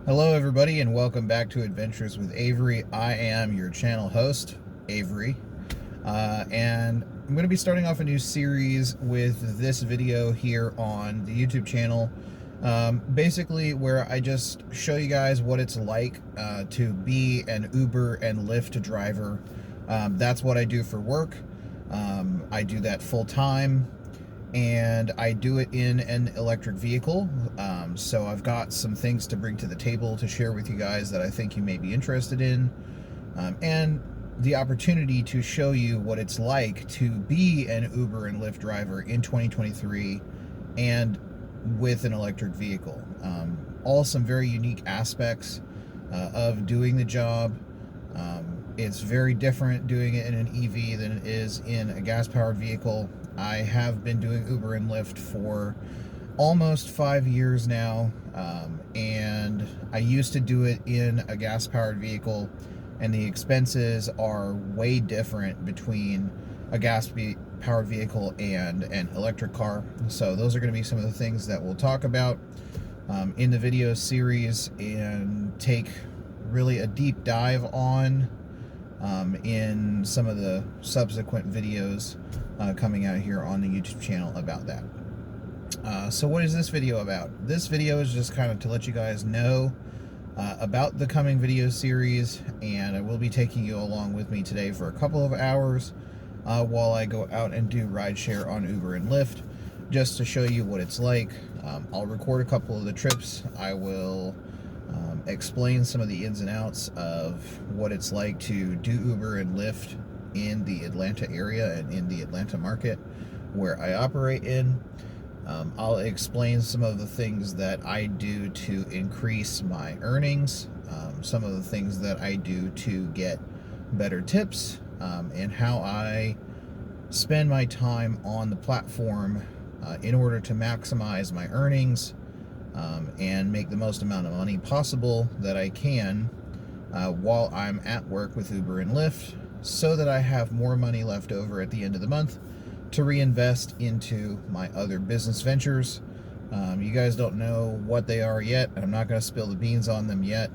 Hello, everybody, and welcome back to Adventures with Avery. I am your channel host, Avery, and I'm going to be starting off a new series with this video here on the YouTube channel. Basically, where I just show you guys what it's like to be an Uber and Lyft driver. That's what I do for work. I do that full time, and I do it in an electric vehicle. So I've got some things to bring to the table to share with you guys that I think you may be interested in, and the opportunity to show you what it's like to be an Uber and Lyft driver in 2023 and with an electric vehicle. All some very unique aspects of doing the job. It's very different doing it in an EV than it is in a gas-powered vehicle. I have been doing Uber and Lyft for almost 5 years now, and I used to do it in a gas-powered vehicle, and the expenses are way different between a gas-powered vehicle and an electric car. So those are going to be some of the things that we'll talk about in the video series and take really a deep dive on in some of the subsequent videos coming out here on the YouTube channel about that. So what is this video about? This video is just kind of to let you guys know about the coming video series, and I will be taking you along with me today for a couple of hours while I go out and do rideshare on Uber and Lyft, just to show you what it's like. I'll record a couple of the trips. I will explain some of the ins and outs of what it's like to do Uber and Lyft in the Atlanta area and in the Atlanta market where I operate in. I'll explain some of the things that I do to increase my earnings, some of the things that I do to get better tips, and how I spend my time on the platform in order to maximize my earnings and make the most amount of money possible that I can while I'm at work with Uber and Lyft, so that I have more money left over at the end of the month to reinvest into my other business ventures. You guys don't know what they are yet. I'm not going to spill the beans on them yet,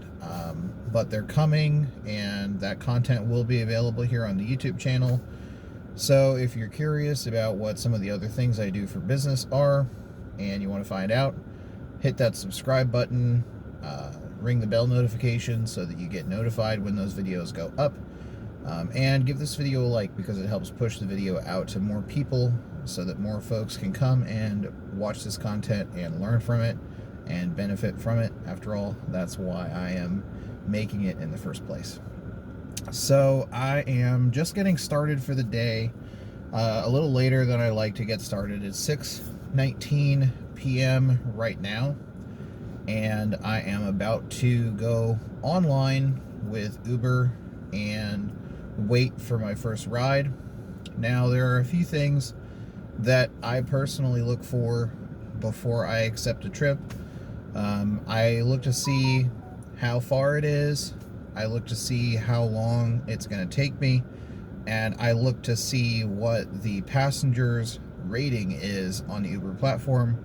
but they're coming, and that content will be available here on the YouTube channel. So if you're curious about what some of the other things I do for business are and you want to find out, hit that subscribe button, ring the bell notification so that you get notified when those videos go up, and give this video a like, because it helps push the video out to more people so that more folks can come and watch this content and learn from it and benefit from it. After all, that's why I am making it in the first place. So I am just getting started for the day, a little later than I like to get started. It's 6:19 p.m. right now, and I am about to go online with Uber and wait for my first ride. Now, there are a few things that I personally look for before I accept a trip. I look to see how far it is, I look to see how long it's going to take me, and I look to see what the passenger's rating is on the Uber platform.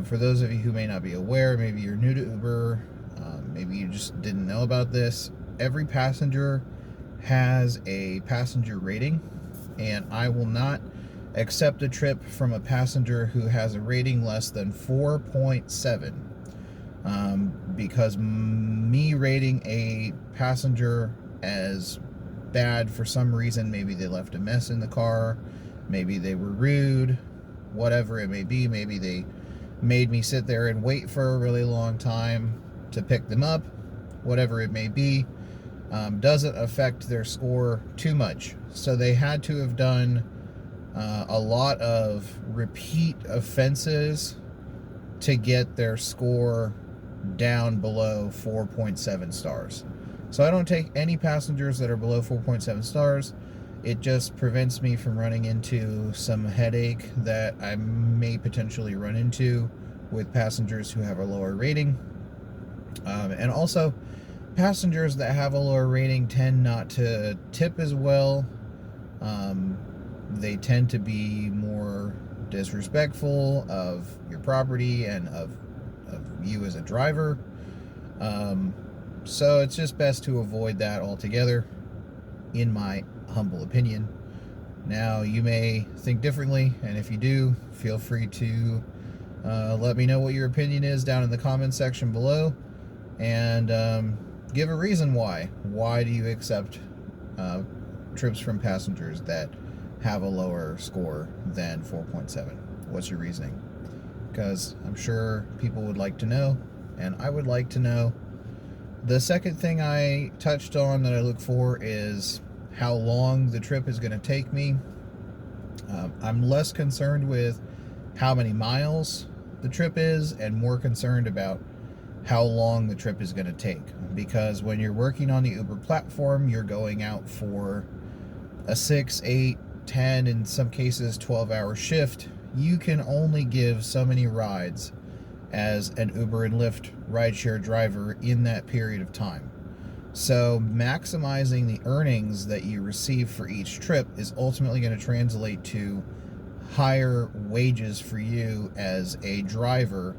For those of you who may not be aware, maybe you're new to Uber, maybe you just didn't know about this, every passenger has a passenger rating, and I will not accept a trip from a passenger who has a rating less than 4.7, because me rating a passenger as bad for some reason, maybe they left a mess in the car, maybe they were rude, whatever it may be, maybe they made me sit there and wait for a really long time to pick them up, whatever it may be, doesn't affect their score too much. So they had to have done a lot of repeat offenses to get their score down below 4.7 stars. So I don't take any passengers that are below 4.7 stars. It just prevents me from running into some headache that I may potentially run into with passengers who have a lower rating. And also, passengers that have a lower rating tend not to tip as well. They tend to be more disrespectful of your property and of you as a driver. So it's just best to avoid that altogether, in my humble opinion. Now, you may think differently, and if you do, feel free to let me know what your opinion is down in the comments section below, and give a reason why. Why do you accept trips from passengers that have a lower score than 4.7? What's your reasoning? Because I'm sure people would like to know, and I would like to know. The second thing I touched on that I look for is how long the trip is going to take me. I'm less concerned with how many miles the trip is and more concerned about how long the trip is going to take. Because when you're working on the Uber platform, you're going out for a 6, 8, 10, in some cases 12-hour shift. You can only give so many rides as an Uber and Lyft rideshare driver in that period of time. So maximizing the earnings that you receive for each trip is ultimately going to translate to higher wages for you as a driver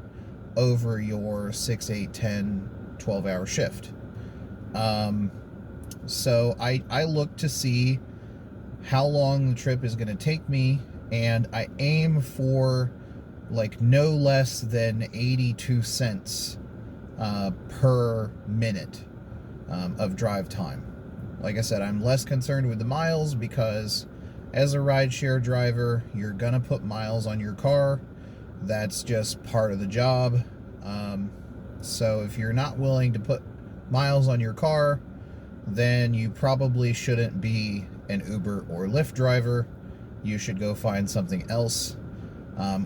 over your 6, 8, 10, 12-hour shift. So I look to see how long the trip is going to take me, and I aim for like no less than 82 cents per minute of drive time. Like I said, I'm less concerned with the miles because as a rideshare driver, you're gonna put miles on your car. That's just part of the job. So if you're not willing to put miles on your car, then you probably shouldn't be an Uber or Lyft driver. You should go find something else,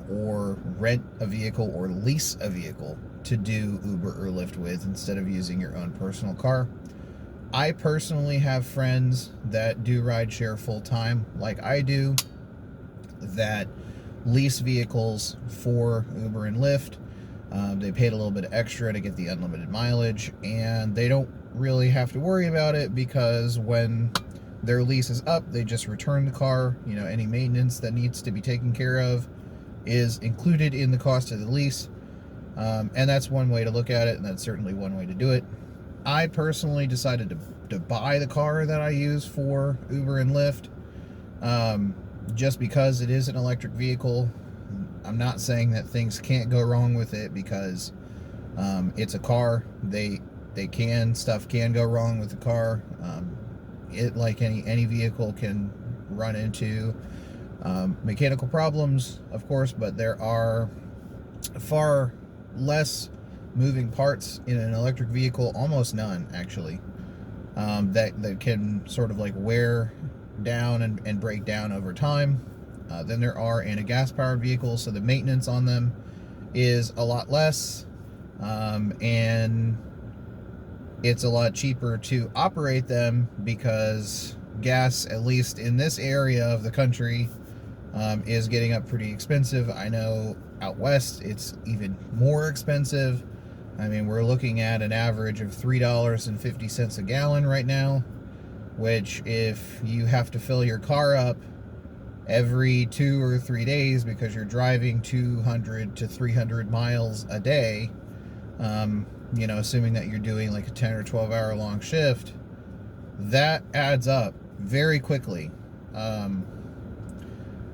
or rent a vehicle or lease a vehicle to do Uber or Lyft with instead of using your own personal car. I personally have friends that do rideshare full time, like I do, that lease vehicles for Uber and Lyft. They paid a little bit extra to get the unlimited mileage, and they don't really have to worry about it because when their lease is up, they just return the car. You know, any maintenance that needs to be taken care of is included in the cost of the lease. And that's one way to look at it, and that's certainly one way to do it. I personally decided to buy the car that I use for Uber and Lyft, just because it is an electric vehicle. I'm not saying that things can't go wrong with it, because it's a car. Stuff can go wrong with the car. It, like any vehicle, can run into mechanical problems, of course, but there are far less moving parts in an electric vehicle, almost none actually, that can sort of like wear down and break down over time than there are in a gas-powered vehicle. So the maintenance on them is a lot less, and it's a lot cheaper to operate them because gas, at least in this area of the country, is getting up pretty expensive. I know out west it's even more expensive. I mean, we're looking at an average of $3.50 a gallon right now, which, if you have to fill your car up every 2 or 3 days because you're driving 200 to 300 miles a day, assuming that you're doing like a 10 or 12 hour long shift, that adds up very quickly.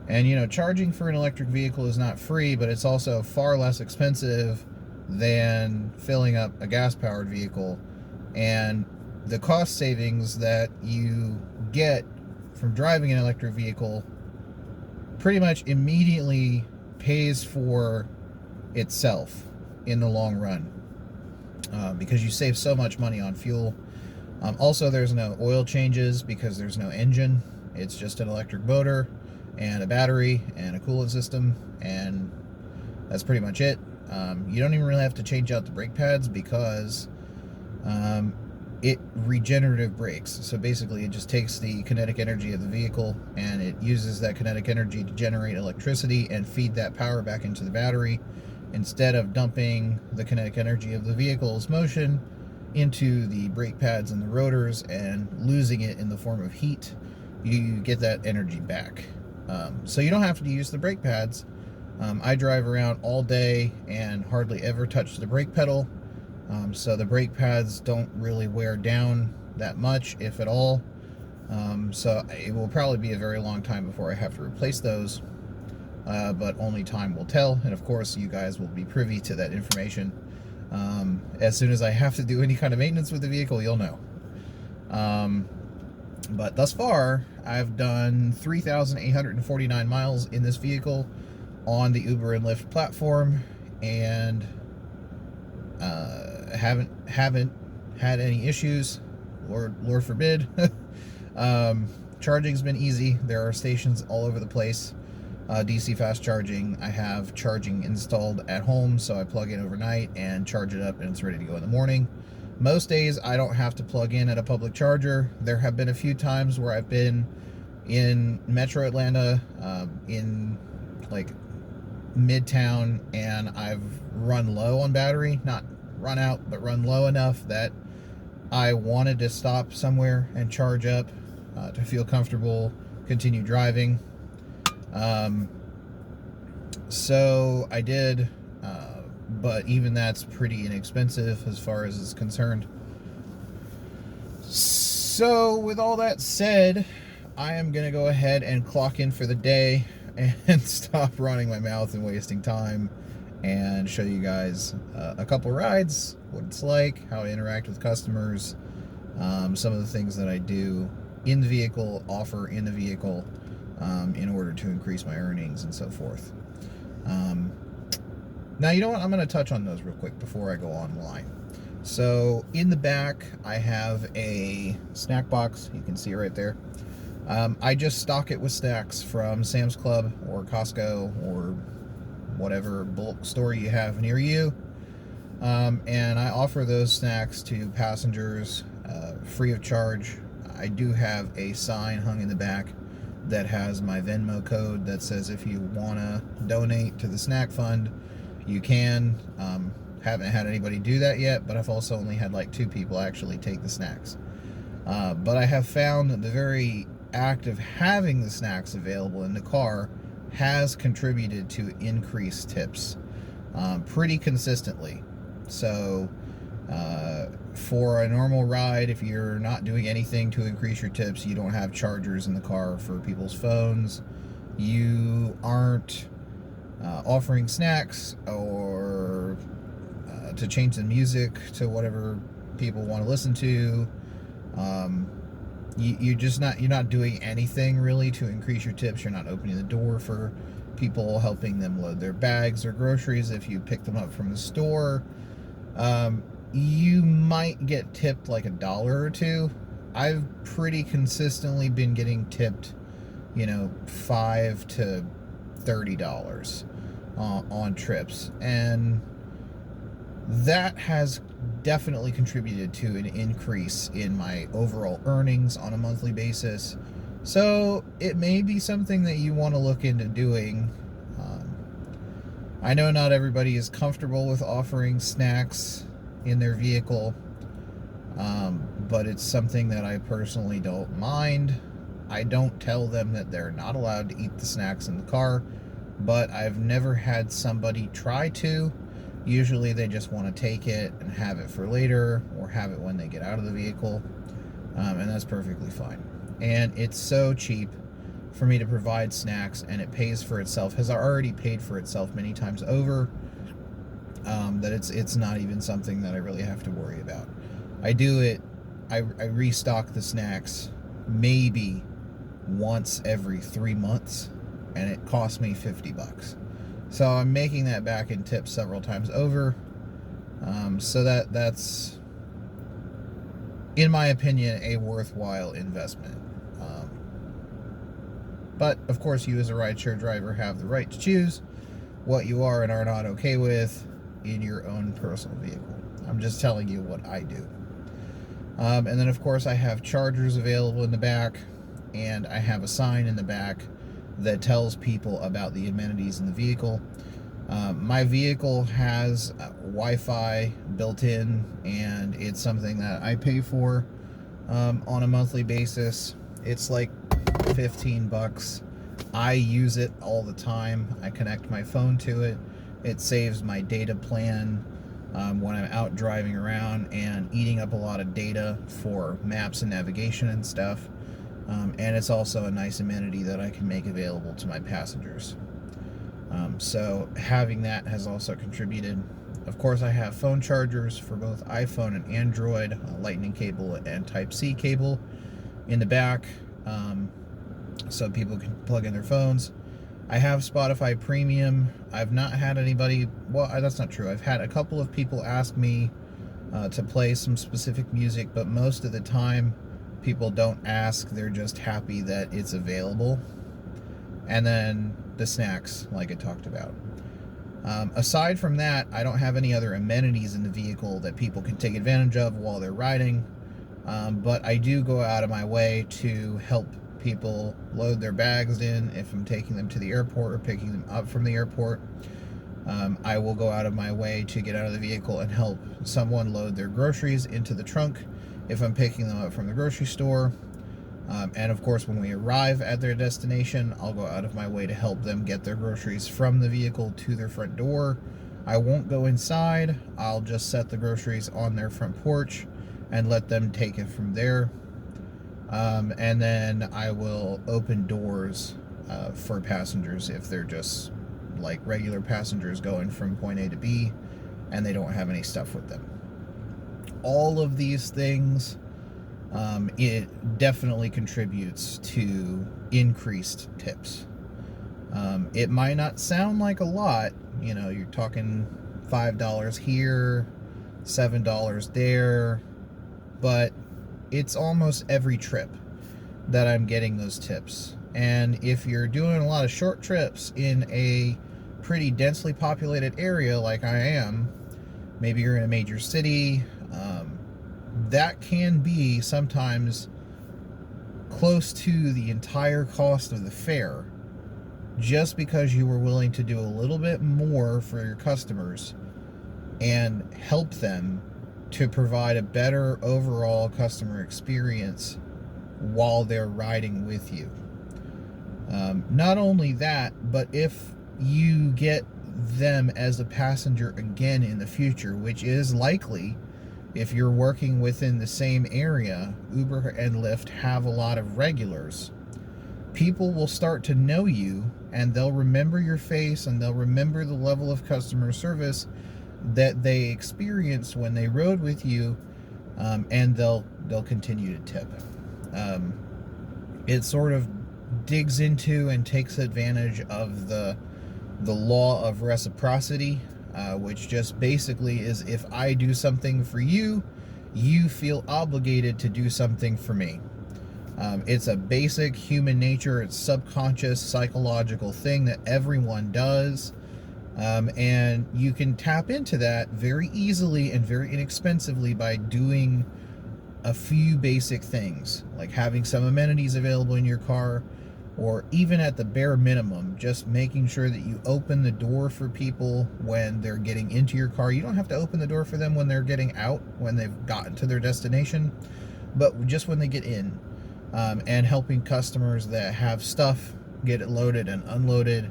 And charging for an electric vehicle is not free, but it's also far less expensive than filling up a gas-powered vehicle. And the cost savings that you get from driving an electric vehicle pretty much immediately pays for itself in the long run, because you save so much money on fuel. Also, there's no oil changes because there's no engine. It's just an electric motor and a battery and a coolant system, and that's pretty much it. You don't even really have to change out the brake pads because it regenerative brakes. So basically, it just takes the kinetic energy of the vehicle and it uses that kinetic energy to generate electricity and feed that power back into the battery, instead of dumping the kinetic energy of the vehicle's motion into the brake pads and the rotors and losing it in the form of heat. You get that energy back. So you don't have to use the brake pads. I drive around all day and hardly ever touch the brake pedal. So the brake pads don't really wear down that much, if at all. So it will probably be a very long time before I have to replace those, but only time will tell. And of course, you guys will be privy to that information. As soon as I have to do any kind of maintenance with the vehicle, you'll know. But thus far, I've done 3,849 miles in this vehicle on the Uber and Lyft platform, and haven't had any issues. Lord forbid. Charging's been easy. There are stations all over the place. DC fast charging. I have charging installed at home, so I plug in overnight and charge it up, and it's ready to go in the morning. Most days I don't have to plug in at a public charger. There have been a few times where I've been in Metro Atlanta, in like Midtown, and I've run low on battery. Not run out, but run low enough that I wanted to stop somewhere and charge up to feel comfortable, continue driving. So I did, but even that's pretty inexpensive as far as is concerned. So with all that said, I am going to go ahead and clock in for the day and stop running my mouth and wasting time, and show you guys a couple rides, what it's like, how I interact with customers, some of the things that I do in the vehicle, offer in the vehicle, in order to increase my earnings and so forth. Now, you know what? I'm going to touch on those real quick before I go online. So in the back, I have a snack box. You can see it right there. I just stock it with snacks from Sam's Club or Costco or whatever bulk store you have near you. And I offer those snacks to passengers free of charge. I do have a sign hung in the back that has my Venmo code that says if you want to donate to the snack fund, you can. Haven't had anybody do that yet, but I've also only had like 2 people actually take the snacks. But I have found that the very act of having the snacks available in the car has contributed to increased tips pretty consistently. So for a normal ride, if you're not doing anything to increase your tips, you don't have chargers in the car for people's phones, you aren't offering snacks or to change the music to whatever people want to listen to, you're not doing anything really to increase your tips. You're not opening the door for people, helping them load their bags or groceries if you pick them up from the store. You might get tipped like $1 or $2. I've pretty consistently been getting tipped, $5 to $30 on trips, and that has definitely contributed to an increase in my overall earnings on a monthly basis. So it may be something that you want to look into doing. I know not everybody is comfortable with offering snacks in their vehicle, but it's something that I personally don't mind. I don't tell them that they're not allowed to eat the snacks in the car, but I've never had somebody try to. Usually they just want to take it and have it for later, or have it when they get out of the vehicle, and that's perfectly fine. And it's so cheap for me to provide snacks, and it pays for itself, has already paid for itself many times over, that it's not even something that I really have to worry about. I restock the snacks maybe once every 3 months, and it costs me $50. So I'm making that back in tips several times over. So that's, in my opinion, a worthwhile investment. But of course, you as a rideshare driver have the right to choose what you are and are not okay with in your own personal vehicle. I'm just telling you what I do. And then of course I have chargers available in the back, and I have a sign in the back that tells people about the amenities in the vehicle. My vehicle has Wi-Fi built in, and it's something that I pay for on a monthly basis. It's like $15. I use it all the time. I connect my phone to it. It saves my data plan when I'm out driving around and eating up a lot of data for maps and navigation and stuff. And it's also a nice amenity that I can make available to my passengers. So having that has also contributed. Of course, I have phone chargers for both iPhone and Android, Lightning cable and Type-C cable in the back, so people can plug in their phones. I have Spotify Premium. I've not had anybody, well, that's not true. I've had a couple of people ask me to play some specific music, but most of the time people don't ask. They're just happy that it's available. And then the snacks, like I talked about. Aside from that, I don't have any other amenities in the vehicle that people can take advantage of while they're riding. But I do go out of my way to help people load their bags in if I'm taking them to the airport or picking them up from the airport. I will go out of my way to get out of the vehicle and help someone load their groceries into the trunk if I'm picking them up from the grocery store. And of course, when we arrive at their destination, I'll go out of my way to help them get their groceries from the vehicle to their front door. I won't go inside. I'll just set the groceries on their front porch and let them take it from there. And then I will open doors for passengers if they're just like regular passengers going from point A to B and they don't have any stuff with them. All of these things, it definitely contributes to increased tips. It might not sound like a lot, you know, you're talking $5 here, $7 there, but it's almost every trip that I'm getting those tips. And if you're doing a lot of short trips in a pretty densely populated area like I am, maybe you're in a major city, that can be sometimes close to the entire cost of the fare, just because you were willing to do a little bit more for your customers and help them to provide a better overall customer experience while they're riding with you. Not only that, but if you get them as a passenger again in the future, which is likely if you're working within the same area, Uber and Lyft have a lot of regulars. People will start to know you and they'll remember your face and they'll remember the level of customer service that they experienced when they rode with you, and they'll continue to tip. It sort of digs into and takes advantage of the law of reciprocity, which just basically is, if I do something for you, you feel obligated to do something for me. It's a basic human nature, it's subconscious psychological thing that everyone does. And you can tap into that very easily and very inexpensively by doing a few basic things, like having some amenities available in your car, or even at the bare minimum, just making sure that you open the door for people when they're getting into your car. You don't have to open the door for them when they're getting out, when they've gotten to their destination, but just when they get in. And helping customers that have stuff get it loaded and unloaded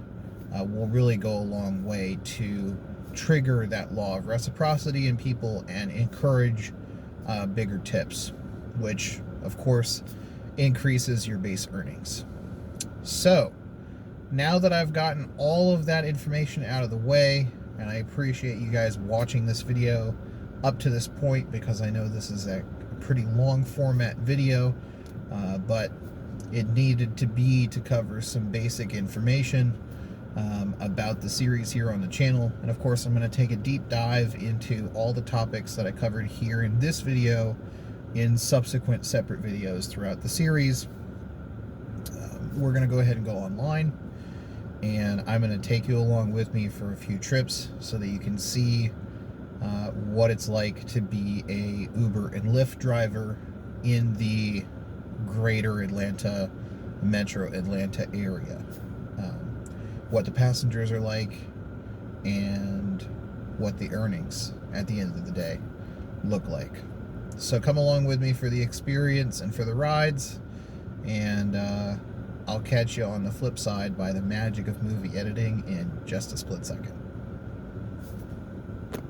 will really go a long way to trigger that law of reciprocity in people and encourage bigger tips, which of course increases your base earnings. So now that I've gotten all of that information out of the way, and I appreciate you guys watching this video up to this point, because I know this is a pretty long format video, but it needed to be to cover some basic information about the series here on the channel. And of course, I'm going to take a deep dive into all the topics that I covered here in this video in subsequent separate videos throughout the series. We're going to go ahead and go online, and I'm going to take you along with me for a few trips so that you can see what it's like to be a Uber and Lyft driver in the greater Atlanta, metro Atlanta area. What the passengers are like, and what the earnings at the end of the day look like. So come along with me for the experience and for the rides, and I'll catch you on the flip side by the magic of movie editing in just a split second.